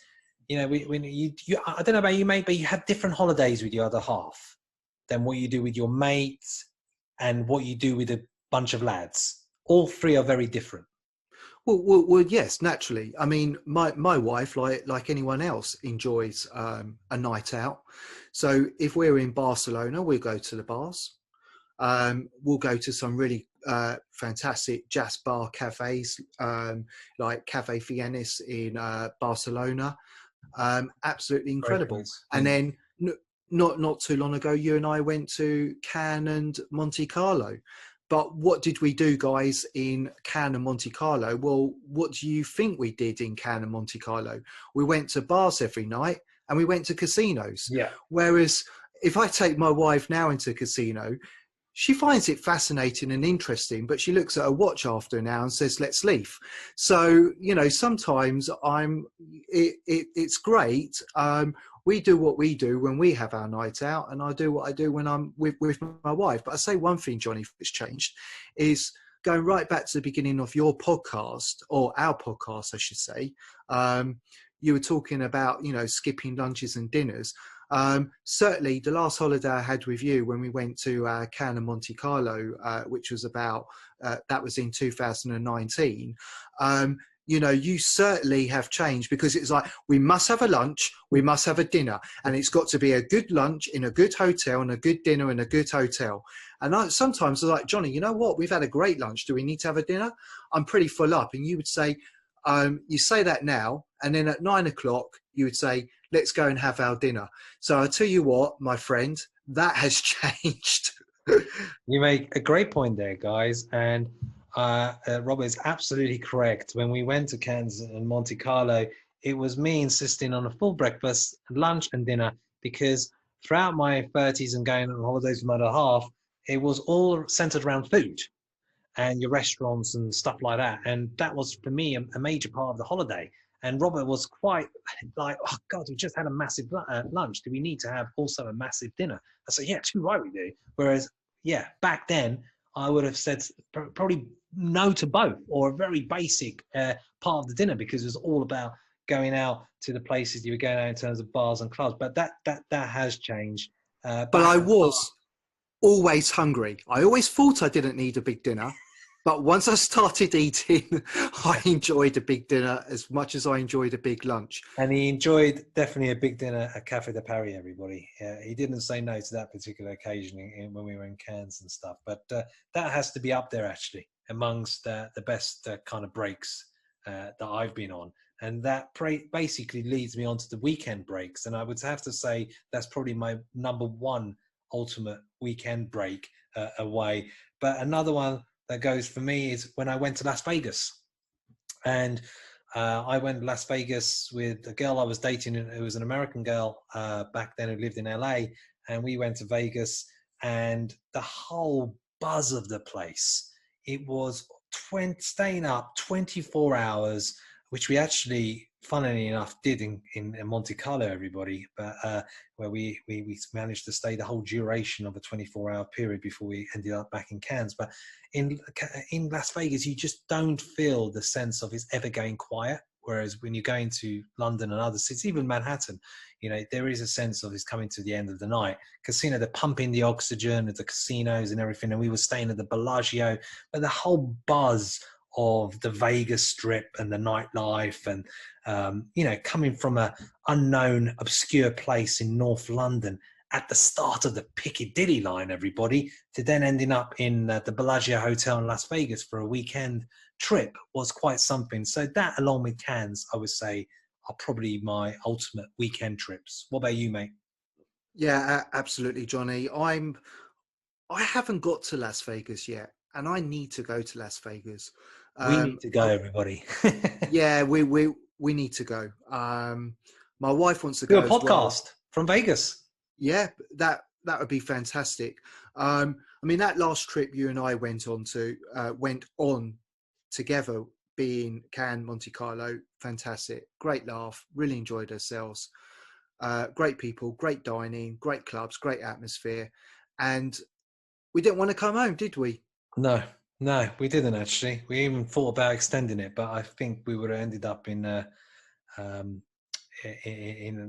when you I don't know about you, mate, but you have different holidays with your other half than what you do with your mates and what you do with a bunch of lads. All three are very different. well, yes, naturally. I mean, my wife, like anyone else, enjoys a night out. So if we're in Barcelona, we'll go to the bars. We'll go to some really fantastic jazz bar cafes, like Cafe Fiennes in Barcelona. Absolutely Great incredible. place. And then not too long ago, you and I went to Cannes and Monte Carlo. But what did we do, guys, in Cannes and Monte Carlo? Well, what do you think we did in Cannes and Monte Carlo? We went to bars every night and we went to casinos. Yeah. Whereas if I take my wife now into a casino, she finds it fascinating and interesting, but she looks at her watch after an hour and says, let's leave. So, sometimes it's great. We do what we do when we have our night out, and I do what I do when I'm with my wife. But I say one thing, Johnny, that's changed is going right back to the beginning of your podcast, or our podcast, I should say. You were talking about, skipping lunches and dinners. Certainly the last holiday I had with you when we went to Cannes and Monte Carlo, which was that was in 2019. You certainly have changed, because it's like, we must have a lunch, we must have a dinner, and it's got to be a good lunch in a good hotel and a good dinner in a good hotel. And sometimes I was like, Johnny, you know what? We've had a great lunch. Do we need to have a dinner? I'm pretty full up. And you would say, you say that now, and then at 9 o'clock, you would say, let's go and have our dinner. So I tell you what, my friend, that has changed. You make a great point there, guys. And Robert is absolutely correct. When we went to Cannes and Monte Carlo, it was me insisting on a full breakfast, lunch and dinner, because throughout my 30s and going on holidays with my other half, it was all centered around food and your restaurants and stuff like that. And that was, for me, a major part of the holiday. And Robert was quite like, oh, God, we just had a massive lunch. Do we need to have also a massive dinner? I said, yeah, too right we do. Whereas, yeah, back then, I would have said probably no to both, or a very basic part of the dinner, because it was all about going out to the places you were going out in terms of bars and clubs. But that has changed. But But I was always hungry. I always thought I didn't need a big dinner. But once I started eating, I enjoyed a big dinner as much as I enjoyed a big lunch. and he enjoyed definitely a big dinner at Cafe de Paris, everybody. He didn't say no to that particular occasion when we were in Cannes and stuff. But that has to be up there, actually, amongst the best kind of breaks that I've been on. And that basically leads me on to the weekend breaks. And I would have to say that's probably my number one ultimate weekend break away. But another one that goes for me is when I went to Las Vegas. And I went to Las Vegas with a girl I was dating, who was an American girl back then, who lived in LA. And we went to Vegas, and the whole buzz of the place, it was staying up 24 hours, which we actually, funnily enough, did in Monte Carlo, everybody, but where we managed to stay the whole duration of a 24-hour period before we ended up back in Cannes. But in Las Vegas, you just don't feel the sense of it's ever going quiet. Whereas when you're going to London and other cities, even Manhattan, you know, there is a sense of it's coming to the end of the night. Casino, they're pumping the oxygen at the casinos and everything. And we were staying at the Bellagio, but the whole buzz of the Vegas Strip and the nightlife, and you know, coming from a unknown, obscure place in North London at the start of the Piccadilly line, everybody, to then ending up in the Bellagio Hotel in Las Vegas for a weekend trip was quite something. So that, along with Cannes, I would say, are probably my ultimate weekend trips. What about you, mate? Yeah, absolutely, Johnny. I haven't got to Las Vegas yet, and I need to go to Las Vegas. We need to go, everybody. Yeah, we need to go. My wife wants to Do go a as well. podcast from Vegas. Yeah, that would be fantastic. I mean, that last trip you and I went on together, being Cannes, Monte Carlo, fantastic, great laugh, really enjoyed ourselves. Great people, great dining, great clubs, great atmosphere, and we didn't want to come home, did we? No, we didn't actually. We even thought about extending it, but I think we would have ended up in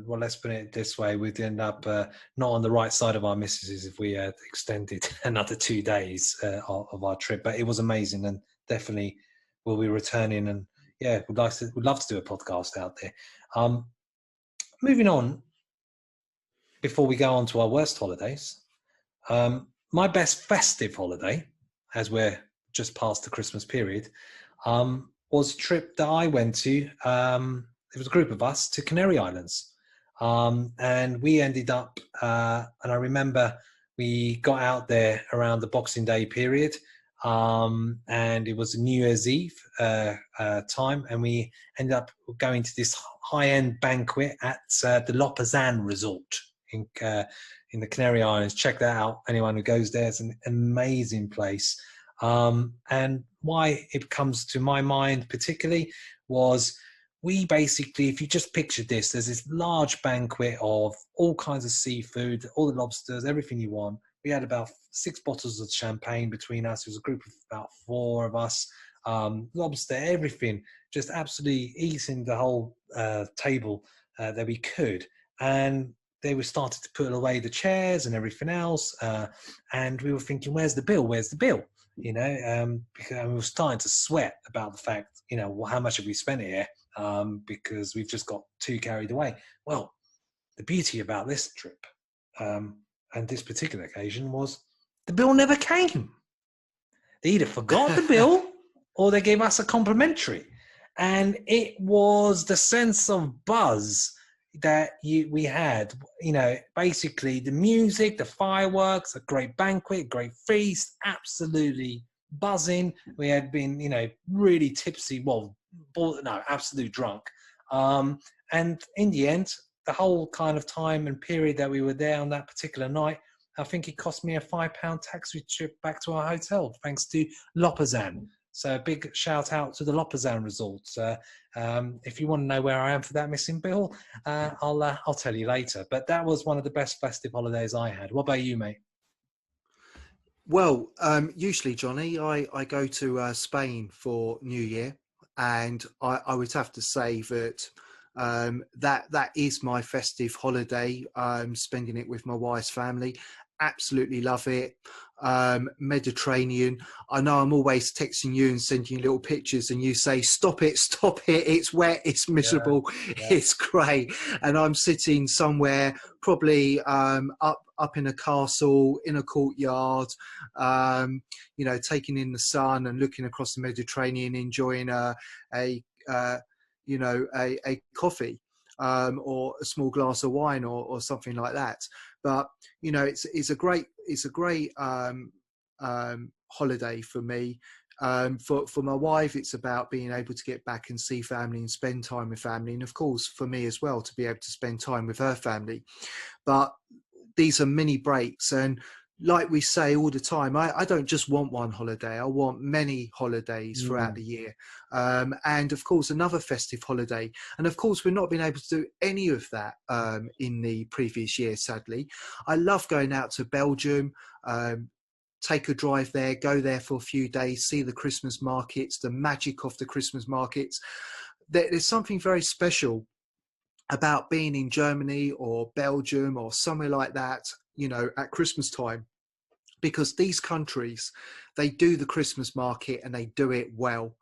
well, let's put it this way, we'd end up not on the right side of our missuses if we had extended another 2 days of our trip. But it was amazing, and definitely we'll be returning. And yeah, we'd love to do a podcast out there. Moving on, before we go on to our worst holidays, my best festive holiday, as we're just past the Christmas period, was a trip that I went to. It was a group of us to Canary Islands. And we ended up, and I remember we got out there around the Boxing Day period, and it was New Year's Eve time, and we ended up going to this high-end banquet at the Lopazan Resort in the Canary Islands. Check that out, anyone who goes there. It's an amazing place. And why it comes to my mind particularly was, we basically, if you just picture this, there's this large banquet of all kinds of seafood, all the lobsters, everything you want. We had about 6 bottles of champagne between us. It was a group of about 4 of us. Lobster, everything, just absolutely eating the whole table that we could. And they were starting to put away the chairs and everything else. And we were thinking, where's the bill? Where's the bill? You know, because we were starting to sweat about the fact, you know, well, how much have we spent here? Because we've just got too carried away. Well, the beauty about this trip and this particular occasion was the bill never came. They either forgot the bill or they gave us a complimentary. And it was the sense of buzz that we had, you know, basically the music, the fireworks, a great banquet, great feast, absolutely buzzing. We had been, you know, really tipsy, absolute drunk. And in the end, the whole kind of time and period that we were there on that particular night, I think it cost me a £5 taxi trip back to our hotel, thanks to Lopazan. So a big shout out to the Lopazan Resort. If you want to know where I am for that missing bill, I'll tell you later. But that was one of the best festive holidays I had. What about you, mate? Well, usually, Johnny, I go to Spain for New Year, and I would have to say that that is my festive holiday. Spending it with my wife's family, absolutely love it. Mediterranean. I know I'm always texting you and sending you little pictures, and you say, "Stop it, stop it! It's wet, it's Yeah, miserable, yeah, it's grey," and I'm sitting somewhere, probably up in a castle in a courtyard, um, taking in the sun and looking across the Mediterranean, enjoying a uh, a coffee, or a small glass of wine, or something like that. But it's a great holiday for me. For my wife, it's about being able to get back and see family and spend time with family, and of course for me as well, to be able to spend time with her family. But these are mini breaks, and like we say all the time, I don't just want one holiday, I want many holidays throughout mm, the year. And of course another festive holiday, and of course we've not been able to do any of that in the previous year, sadly. I love going out to Belgium, um, take a drive there, go there for a few days, see the Christmas markets, the magic of the Christmas markets. There's something very special about being in Germany or Belgium or somewhere like that, at Christmas time, because these countries, they do the Christmas market and they do it well.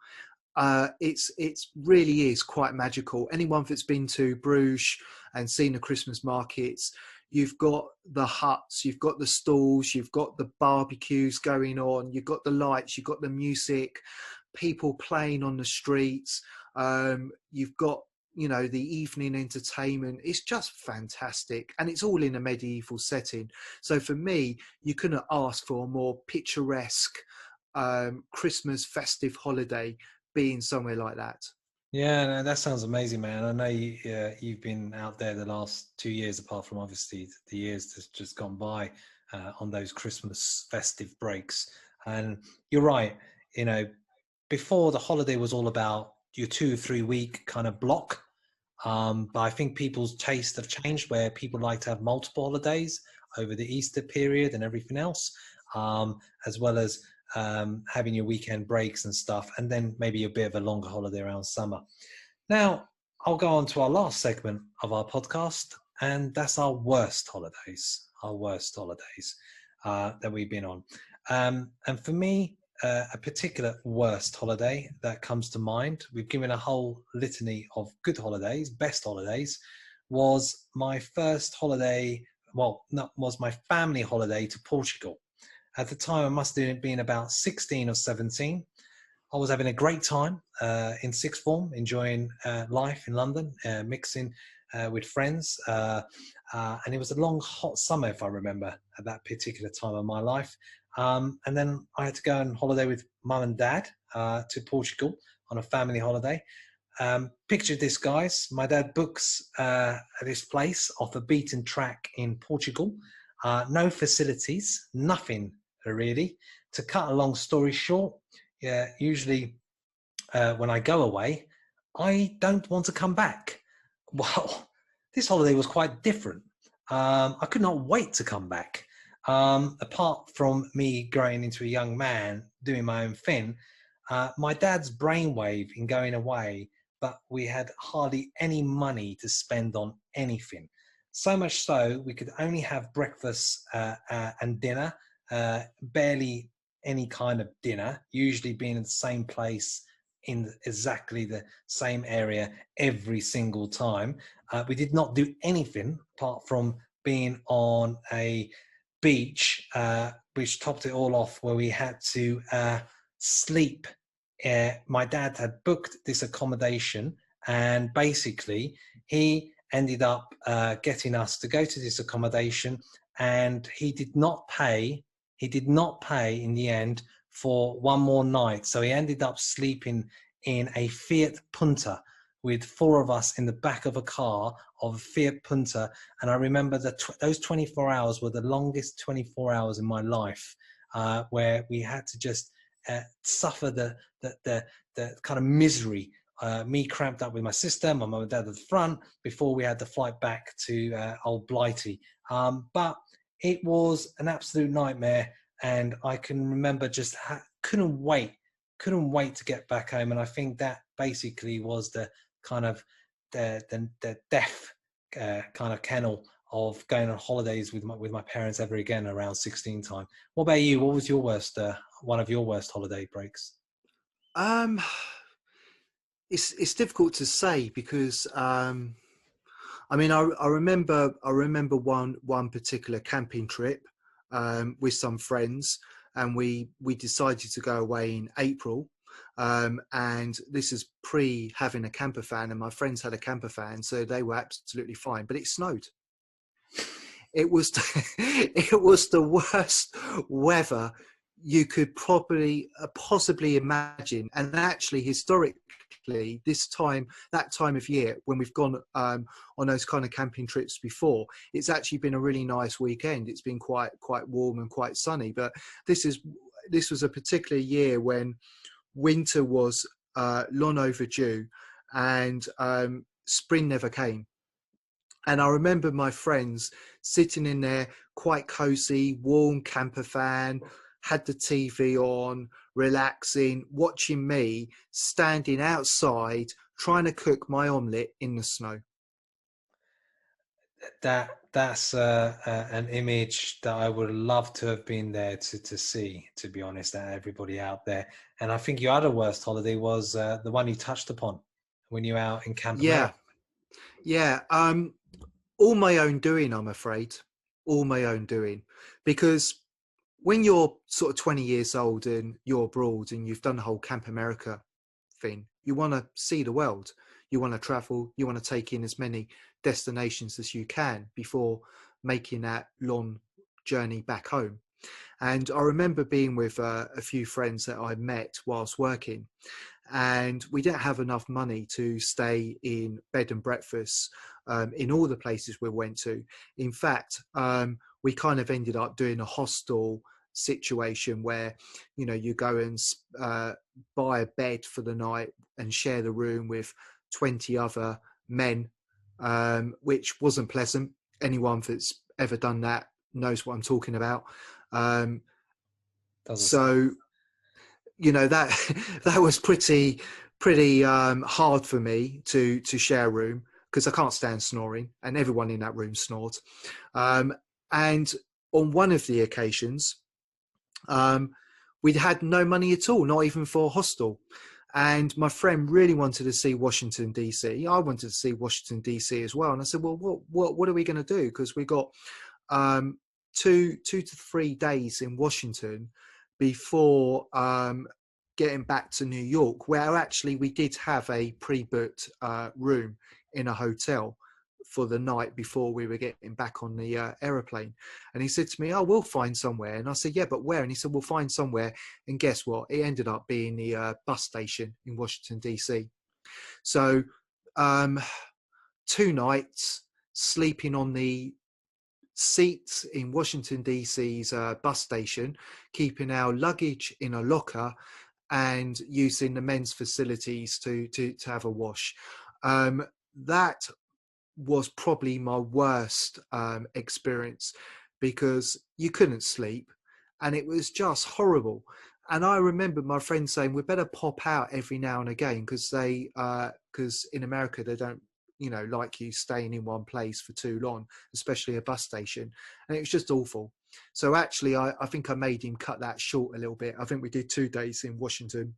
It's really is quite magical. Anyone that's been to Bruges and seen the Christmas markets, you've got the huts, you've got the stalls, you've got the barbecues going on, you've got the lights, you've got the music, people playing on the streets. You've got the evening entertainment. It's just fantastic, and it's all in a medieval setting. So for me, you couldn't ask for a more picturesque Christmas festive holiday being somewhere like that. yeah. No, that sounds amazing, man. I know you've been out there the last 2 years, apart from obviously the years that's just gone by on those Christmas festive breaks. And you're right. You know, before the holiday was all about your 2 or 3 week kind of block. But I think people's tastes have changed, where people like to have multiple holidays over the Easter period and everything else, as well as having your weekend breaks and stuff, and then maybe a bit of a longer holiday around summer. Now, I'll go on to our last segment of our podcast, and that's our worst holidays. Our worst holidays that we've been on. And for me, a particular worst holiday that comes to mind, we've given a whole litany of good holidays, best holidays, was my first holiday, well, not was my family holiday to Portugal. At the time, I must have been about 16 or 17. I was having a great time in sixth form, enjoying life in London, mixing with friends. And it was a long, hot summer, if I remember, at that particular time of my life. And then I had to go on holiday with mum and dad to Portugal on a family holiday. Picture this, guys. My dad books this place off a beaten track in Portugal. No facilities, nothing really. To cut a long story short, yeah, usually when I go away, I don't want to come back. Well, this holiday was quite different. I could not wait to come back. Apart from me growing into a young man, doing my own thing, my dad's brainwave in going away, but we had hardly any money to spend on anything. So much so, we could only have breakfast and dinner, barely any kind of dinner, usually being in the same place in exactly the same area every single time. We did not do anything apart from being on a beach, which topped it all off, where we had to sleep. My dad had booked this accommodation, and basically he ended up getting us to go to this accommodation, and he did not pay. He did not pay in the end for one more night. So he ended up sleeping in a Fiat Punta with four of us in the back of a car of a Fiat Punta. And I remember that those 24 hours were the longest 24 hours in my life, where we had to just suffer the kind of misery. Me cramped up with my sister, my mum and dad at the front, before we had the flight back to Old Blighty. But it was an absolute nightmare. and I can remember just couldn't wait to get back home. And I think that basically was the kind of the death kind of kennel of going on holidays with my parents ever again around 16 time. What about you? What was your worst one of your worst holiday breaks? Um, it's difficult to say because I mean I remember one particular camping trip with some friends, and we decided to go away in April. And this is pre having a camper van, and my friends had a camper van, so they were absolutely fine. But it snowed. It was it was the worst weather you could probably possibly imagine. And actually, historically, that time of year when we've gone on those kind of camping trips before, it's actually been a really nice weekend. It's been quite warm and quite sunny. But this was a particular year when winter was long overdue, and spring never came. And I remember my friends sitting in there, quite cozy, warm camper van, had the TV on, relaxing, watching me standing outside trying to cook my omelette in the snow. That's an image that I would love to have been there to see, to be honest, everybody out there. And I think your other worst holiday was the one you touched upon when you were out in Camp Yeah, America. yeah. All my own doing, I'm afraid. All my own doing. Because when you're sort of 20 years old and you're abroad and you've done the whole Camp America thing, you want to see the world. You want to travel. You want to take in as many destinations as you can before making that long journey back home. And I remember being with a few friends that I met whilst working, and we didn't have enough money to stay in bed and breakfast in all the places we went to. In fact, we kind of ended up doing a hostel situation where, you know, you go and buy a bed for the night and share the room with 20 other men, which wasn't pleasant. Anyone that's ever done that knows what I'm talking about. Doesn't sound. So, you know, that that was pretty hard for me to share a room, because I can't stand snoring, and everyone in that room snored. And on one of the occasions, we'd had no money at all, not even for a hostel. And my friend really wanted to see Washington DC. I wanted to see Washington DC as well. And I said, well, what are we going to do? Because we got 2 to 3 days in Washington before getting back to New York, where actually we did have a pre-booked room in a hotel for the night before we were getting back on the aeroplane. And he said to me, oh, we'll find somewhere. And I said, yeah, but where? And he said, we'll find somewhere. And guess what? It ended up being the bus station in Washington, DC. So 2 nights sleeping on the seats in Washington DC's bus station, keeping our luggage in a locker, and using the men's facilities to have a wash. That was probably my worst experience, because you couldn't sleep and it was just horrible. And I remember my friends saying, we better pop out every now and again, because because in America they don't, you know, like you staying in one place for too long, especially a bus station. And it was just awful. So actually, I think I made him cut that short a little bit. I think we did 2 days in Washington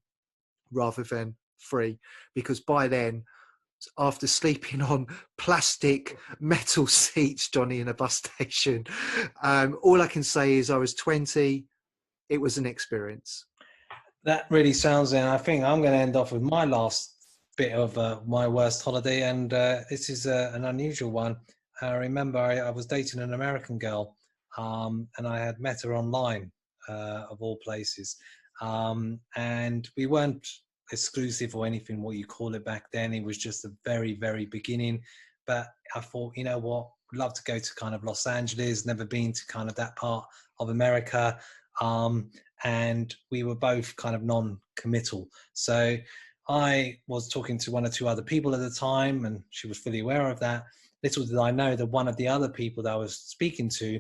rather than 3, because by then, after sleeping on plastic metal seats, Johnny, in a bus station, all I can say is I was 20. It was an experience. That really sounds, and I think I'm going to end off with my last bit of my worst holiday, and this is an unusual one. I remember I was dating an American girl, and I had met her online, of all places, and we weren't exclusive or anything, what you call it back then. It was just the very beginning. But I thought, you know what, I'd love to go to kind of Los Angeles, never been to kind of that part of America. And we were both kind of non-committal. So I was talking to 1 or 2 other people at the time, and she was fully aware of that. Little did I know that one of the other people that I was speaking to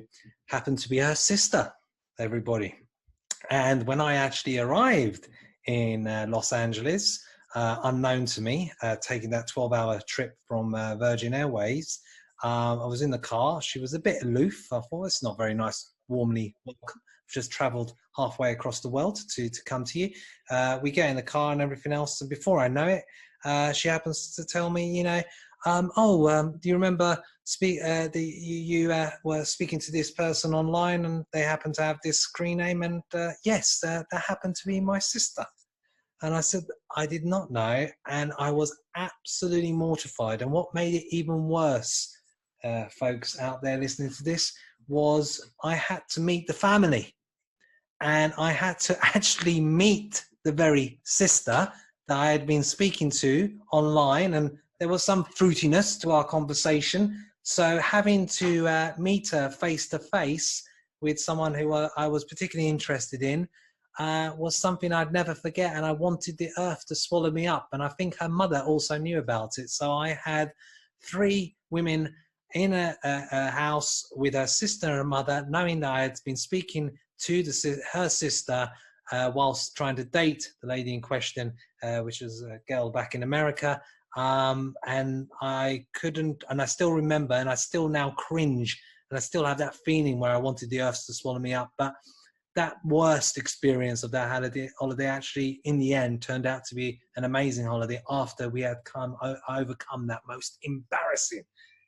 happened to be her sister, everybody. And when I actually arrived in Los Angeles, unknown to me, taking that 12-hour trip from Virgin Airways, I was in the car. She was a bit aloof. I thought, it's not very nice, warmly welcome. I've just traveled halfway across the world to come to you. We get in the car and everything else. And before I know it, she happens to tell me, do you remember you were speaking to this person online and they happen to have this screen name? And yes, that happened to be my sister. And I said, I did not know. And I was absolutely mortified. And what made it even worse, folks out there listening to this, was I had to meet the family. And I had to actually meet the very sister that I had been speaking to online. And there was some fruitiness to our conversation. So having to meet her face to face with someone who I was particularly interested in was something I'd never forget. And I wanted the earth to swallow me up. And I think her mother also knew about it. So I had 3 women in a house with her sister and her mother, knowing that I had been speaking to her sister whilst trying to date the lady in question, which was a girl back in America. And I couldn't, and I still remember, and I still now cringe, and I still have that feeling where I wanted the earth to swallow me up. But that worst experience of that holiday actually, in the end, turned out to be an amazing holiday after we had overcome that most embarrassing,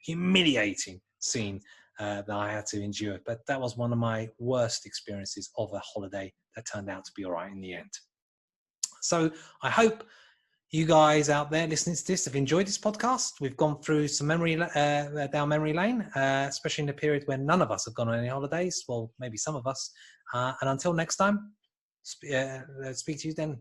humiliating scene that I had to endure. But that was one of my worst experiences of a holiday that turned out to be all right in the end. So I hope you guys out there listening to this have enjoyed this podcast. We've gone through some down memory lane, especially in a period when none of us have gone on any holidays. Well, maybe some of us. And until next time, speak to you then.